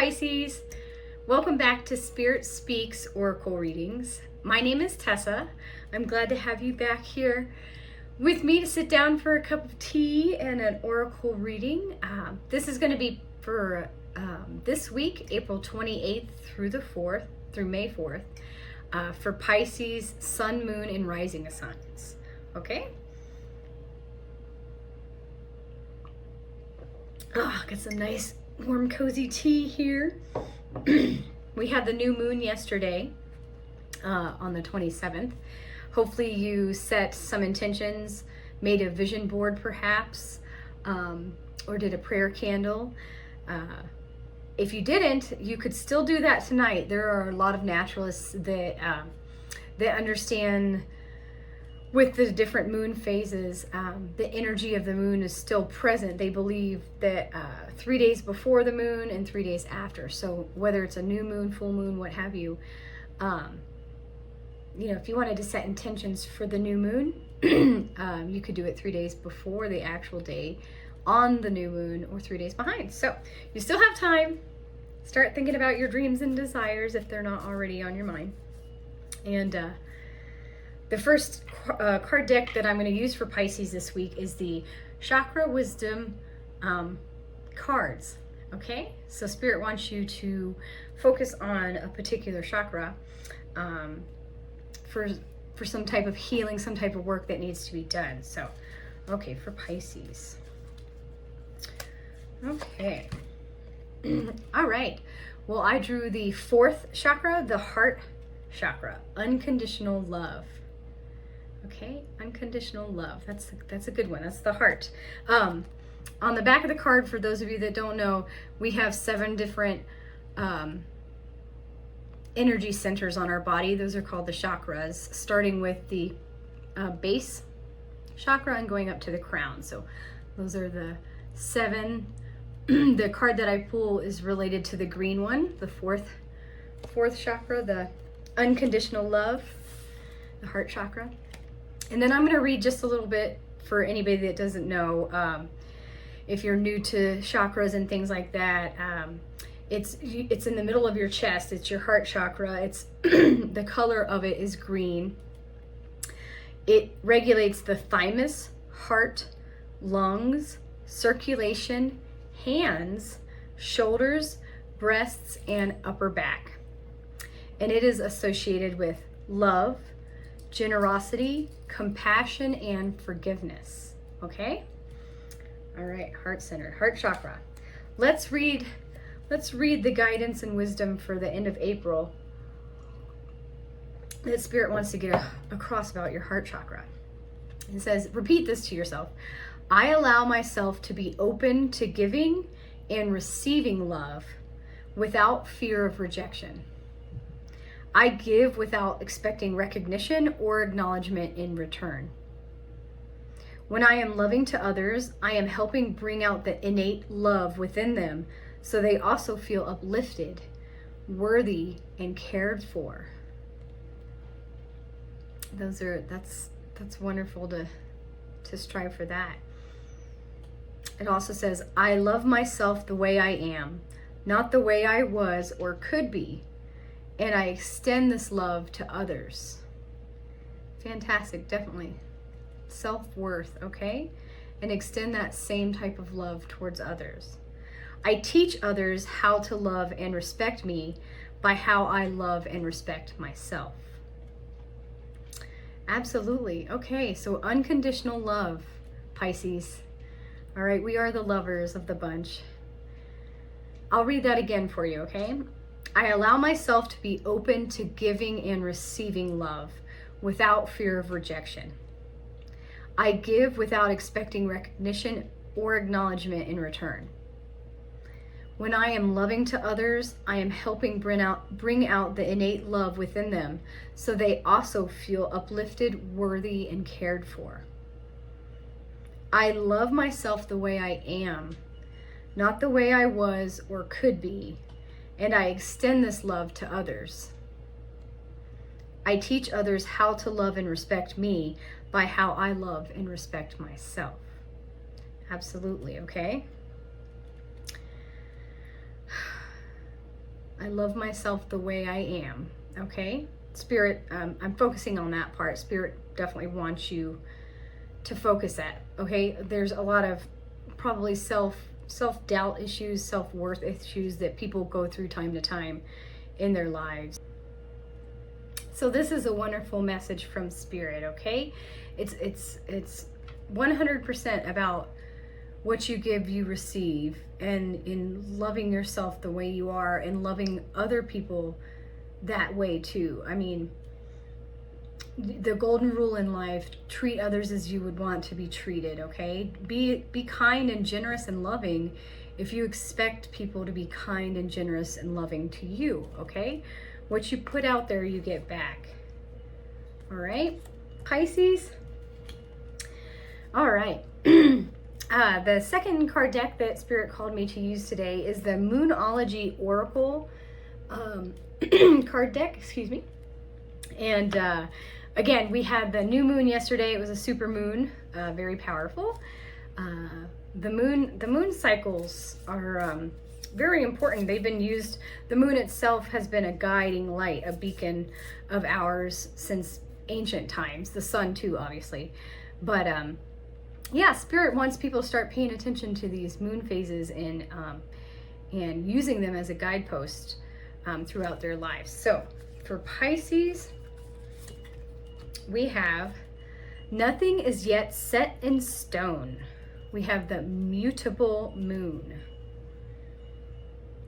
Pisces. Welcome back to Spirit Speaks Oracle Readings. My name is Tessa. I'm glad to have you back here with me to sit down for a cup of tea and an oracle reading. This is going to be for this week, April 28th through May 4th, for Pisces, Sun, Moon, and Rising signs. Okay? Got some nice warm cozy tea here. We had the new moon yesterday on the 27th. Hopefully you set some intentions, made a vision board perhaps, or did a prayer candle. If you didn't, you could still do that tonight. There are a lot of naturalists that understand with the different moon phases, the energy of the moon is still present. They believe that 3 days before the moon and 3 days after. So whether it's a new moon, full moon, what have you, if you wanted to set intentions for the new moon, you could do it 3 days before the actual day on the new moon or 3 days behind. So you still have time. Start thinking about your dreams and desires if they're not already on your mind. And the first card deck that I'm going to use for Pisces this week is the Chakra Wisdom cards. Okay, so Spirit wants you to focus on a particular chakra for some type of healing, some type of work that needs to be done. So, okay, for Pisces. Okay. All right. Well, I drew the fourth chakra, the heart chakra, unconditional love. Okay, unconditional love. That's a good one. That's the heart. On the back of the card, for those of you that don't know, we have 7 different energy centers on our body. Those are called the chakras, starting with the base chakra and going up to the crown. So those are the 7. The card that I pull is related to the green one, the fourth chakra, the unconditional love, the heart chakra. And then I'm going to read just a little bit for anybody that doesn't know. If you're new to chakras and things like that, it's in the middle of your chest. It's your heart chakra. It's the color of it is green. It regulates the thymus, heart, lungs, circulation, hands, shoulders, breasts, and upper back. And it is associated with love, generosity, compassion, and forgiveness. Okay? All right, heart center, heart chakra. Let's read the guidance and wisdom for the end of April that Spirit wants to get across about your heart chakra. It says, repeat this to yourself. I allow myself to be open to giving and receiving love without fear of rejection. I give without expecting recognition or acknowledgement in return. When I am loving to others, I am helping bring out the innate love within them so they also feel uplifted, worthy, and cared for. That's wonderful to strive for that. It also says, I love myself the way I am, not the way I was or could be, and I extend this love to others. Fantastic, definitely. Self-worth, okay? And extend that same type of love towards others. I teach others how to love and respect me by how I love and respect myself. Absolutely. Okay, so unconditional love, Pisces. All right, we are the lovers of the bunch. I'll read that again for you, okay? I allow myself to be open to giving and receiving love without fear of rejection. I give without expecting recognition or acknowledgement in return. When I am loving to others, I am helping bring out the innate love within them so they also feel uplifted, worthy, and cared for. I love myself the way I am, not the way I was or could be, and I extend this love to others. I teach others how to love and respect me by how I love and respect myself. Absolutely, okay? I love myself the way I am. Okay? Spirit, I'm focusing on that part. Spirit definitely wants you to focus at. Okay? There's a lot of probably self-doubt issues, self-worth issues that people go through time to time in their lives. So this is a wonderful message from Spirit, okay? It's 100% about what you give, you receive, and in loving yourself the way you are and loving other people that way too. I mean, the golden rule in life, treat others as you would want to be treated, okay? Be kind and generous and loving if you expect people to be kind and generous and loving to you, okay? What you put out there, you get back. All right, Pisces? All right. The second card deck that Spirit called me to use today is the Moonology Oracle card deck, excuse me. And again, we had the new moon yesterday. It was a super moon, very powerful. The moon cycles are very important. They've been used, the moon itself has been a guiding light, a beacon of ours since ancient times. The sun too, obviously. But yeah, Spirit wants people to start paying attention to these moon phases and using them as a guidepost throughout their lives. So for Pisces, we have nothing is yet set in stone. We have the mutable moon.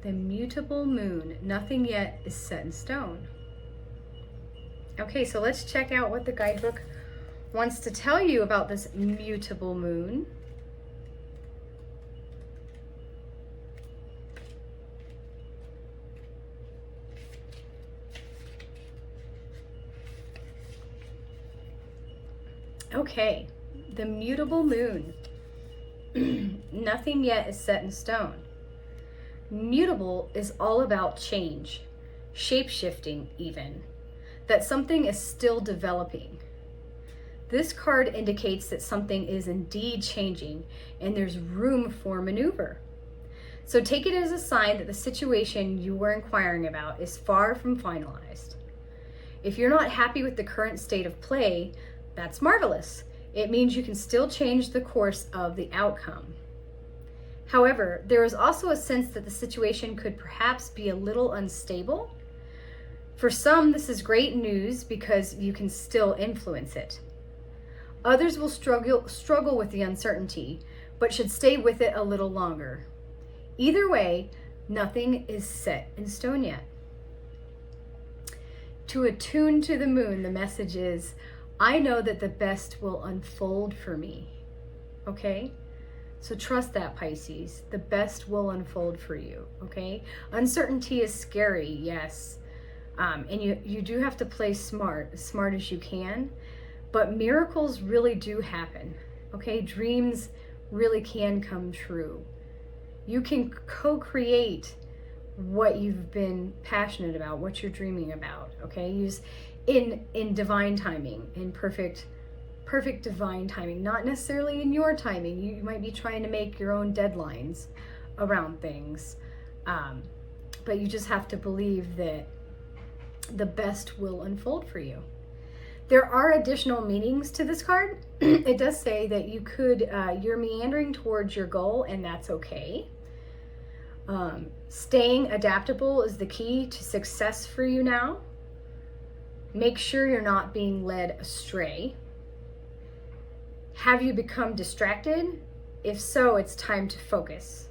The mutable moon, nothing yet is set in stone. Okay, so let's check out what the guidebook wants to tell you about this mutable moon. Okay, the mutable moon. Nothing yet is set in stone. Mutable is all about change, shape-shifting even, that something is still developing. This card indicates that something is indeed changing and there's room for maneuver. So take it as a sign that the situation you were inquiring about is far from finalized. If you're not happy with the current state of play, that's marvelous. It means you can still change the course of the outcome. However, there is also a sense that the situation could perhaps be a little unstable. For some, this is great news because you can still influence it. Others will struggle with the uncertainty, but should stay with it a little longer. Either way, nothing is set in stone yet. To attune to the moon, the message is, I know that the best will unfold for me. Okay? So trust that, Pisces. The best will unfold for you. Okay? Uncertainty is scary, yes. And you do have to play smart, as smart as you can. But miracles really do happen. Okay? Dreams really can come true. You can co-create what you've been passionate about, what you're dreaming about. Okay? Use in divine timing, in perfect divine timing, not necessarily in your timing. You might be trying to make your own deadlines around things, but you just have to believe that the best will unfold for you. There are additional meanings to this card. It does say that you could, you're meandering towards your goal, and that's okay. Staying adaptable is the key to success for you now. Make sure you're not being led astray. Have you become distracted? If so, it's time to focus.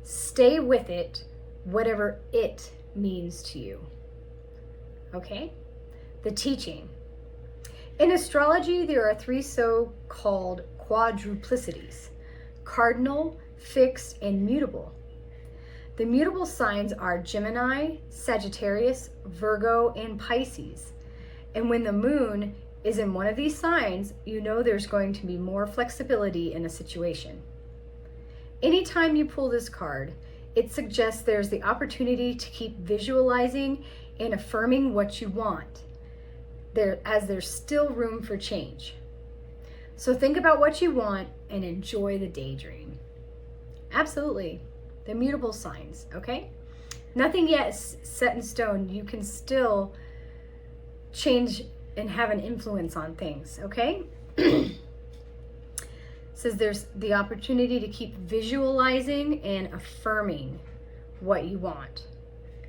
Stay with it, whatever it means to you. Okay? The teaching. In astrology, there are 3 so-called quadruplicities: cardinal, fixed, and mutable. The mutable signs are Gemini, Sagittarius, Virgo, and Pisces. And when the moon is in one of these signs, you know there's going to be more flexibility in a situation. Anytime you pull this card, it suggests there's the opportunity to keep visualizing and affirming what you want, as there's still room for change. So think about what you want and enjoy the daydream. Absolutely. The mutable signs, okay? Nothing yet is set in stone. You can still change and have an influence on things, okay? It says there's the opportunity to keep visualizing and affirming what you want.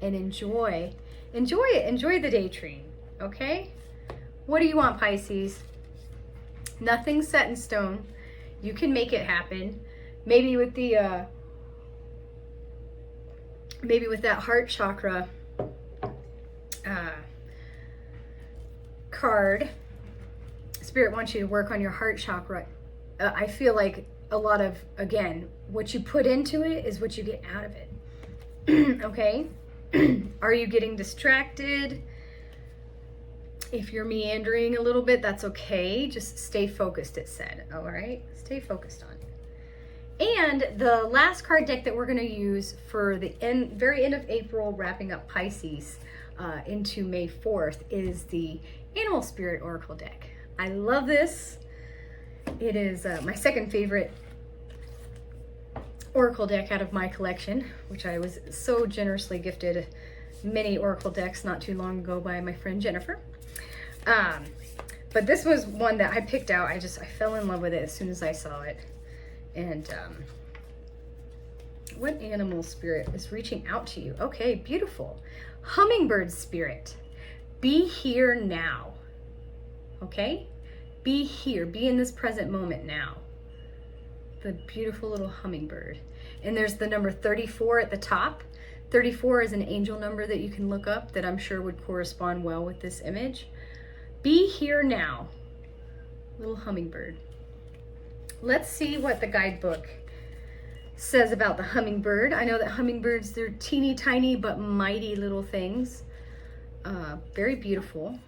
And enjoy it. Enjoy the daydream, okay? What do you want, Pisces? Nothing's set in stone. You can make it happen. Maybe with the maybe with that heart chakra card, Spirit wants you to work on your heart chakra. I feel like a lot of, again, what you put into it is what you get out of it. Okay? Are you getting distracted? If you're meandering a little bit, that's okay. Just stay focused, it said. All right? Stay focused on it. And the last card deck that we're going to use for the very end of April, wrapping up Pisces into May 4th, is the Animal Spirit Oracle deck. I love this. It is my second favorite Oracle deck out of my collection, which I was so generously gifted many Oracle decks not too long ago by my friend Jennifer. But this was one that I picked out. I fell in love with it as soon as I saw it. And what animal spirit is reaching out to you? Okay, beautiful. Hummingbird Spirit. Be here now. Okay? Be here. Be in this present moment now. The beautiful little hummingbird. And there's the number 34 at the top. 34 is an angel number that you can look up that I'm sure would correspond well with this image. Be here now. Little hummingbird. Let's see what the guidebook says about the hummingbird. I know that hummingbirds, they're teeny tiny but mighty little things. Very beautiful.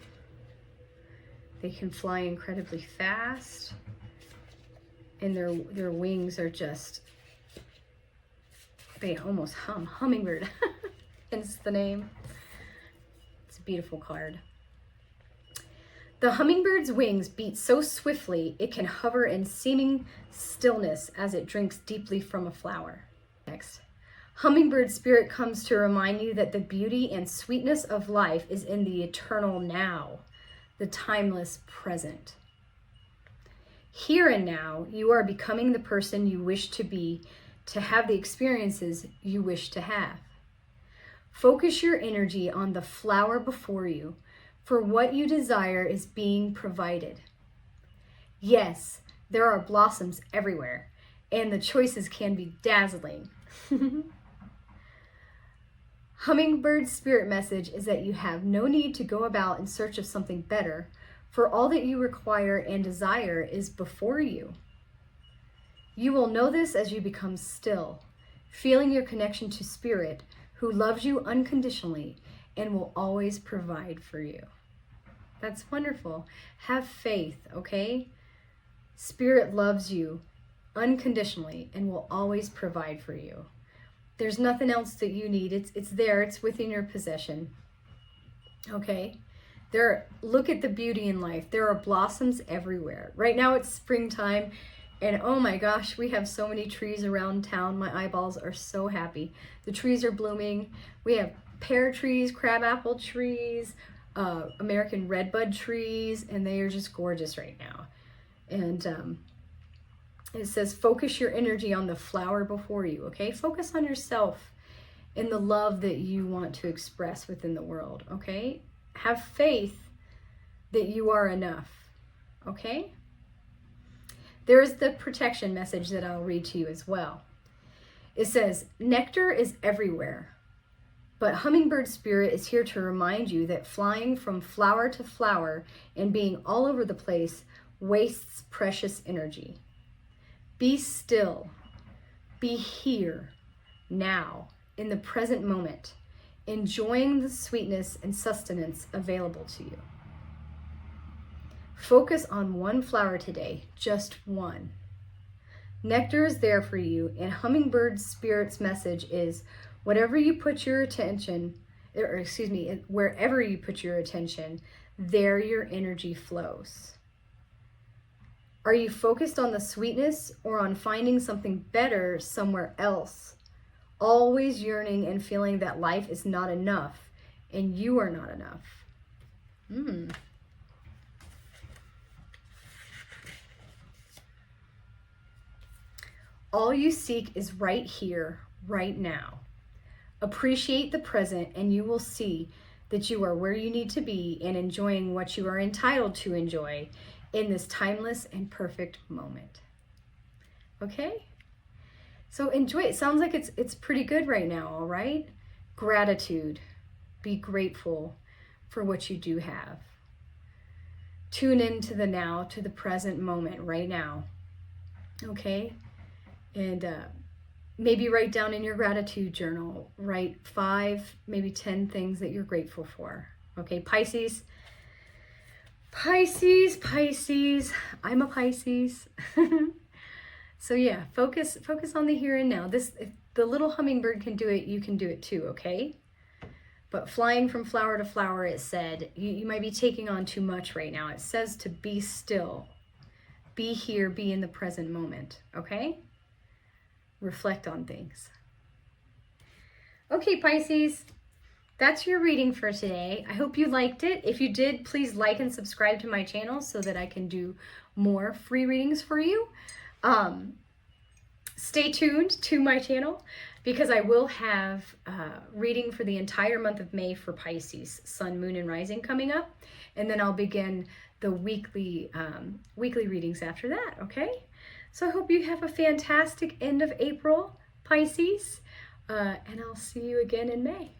They can fly incredibly fast. And their wings are just, they almost hum. Hummingbird, hence the name. It's a beautiful card. The hummingbird's wings beat so swiftly it can hover in seeming stillness as it drinks deeply from a flower. Next. Hummingbird Spirit comes to remind you that the beauty and sweetness of life is in the eternal now, the timeless present. Here and now, you are becoming the person you wish to be, to have the experiences you wish to have. Focus your energy on the flower before you, for what you desire is being provided. Yes, there are blossoms everywhere, and the choices can be dazzling. Hummingbird Spirit message is that you have no need to go about in search of something better, for all that you require and desire is before you. You will know this as you become still, feeling your connection to Spirit, who loves you unconditionally and will always provide for you. That's wonderful. Have faith, okay? Spirit loves you unconditionally and will always provide for you. There's nothing else that you need. It's there. It's within your possession. Okay? Look at the beauty in life. There are blossoms everywhere. Right now it's springtime, and oh my gosh, we have so many trees around town. My eyeballs are so happy. The trees are blooming. We have pear trees, crabapple trees, American redbud trees, and they are just gorgeous right now. And it says, focus your energy on the flower before you, okay? Focus on yourself and the love that you want to express within the world, okay? Have faith that you are enough, okay? There's the protection message that I'll read to you as well. It says, nectar is everywhere, but Hummingbird Spirit is here to remind you that flying from flower to flower and being all over the place wastes precious energy. Be still. Be here, now, in the present moment, enjoying the sweetness and sustenance available to you. Focus on one flower today, just one. Nectar is there for you, and Hummingbird Spirit's message is, wherever you put your attention, there your energy flows. Are you focused on the sweetness or on finding something better somewhere else? always yearning and feeling that life is not enough and you are not enough. All you seek is right here, right now. Appreciate the present and you will see that you are where you need to be and enjoying what you are entitled to enjoy in this timeless and perfect moment. Okay? So enjoy it. Sounds like it's pretty good right now, all right? Gratitude. Be grateful for what you do have. Tune into the now, to the present moment right now. Okay? And maybe write down in your gratitude journal, write 5, maybe 10 things that you're grateful for. Okay, Pisces. Pisces. I'm a Pisces. So yeah, focus on the here and now. If the little hummingbird can do it, you can do it too, okay? But flying from flower to flower, it said, you might be taking on too much right now. It says to be still. Be here, be in the present moment, okay? Reflect on things. Okay, Pisces, that's your reading for today. I hope you liked it. If you did, please like and subscribe to my channel so that I can do more free readings for you. Stay tuned to my channel because I will have reading for the entire month of May for Pisces, Sun, Moon, and Rising coming up. And then I'll begin the weekly readings after that, okay? So I hope you have a fantastic end of April, Pisces, and I'll see you again in May.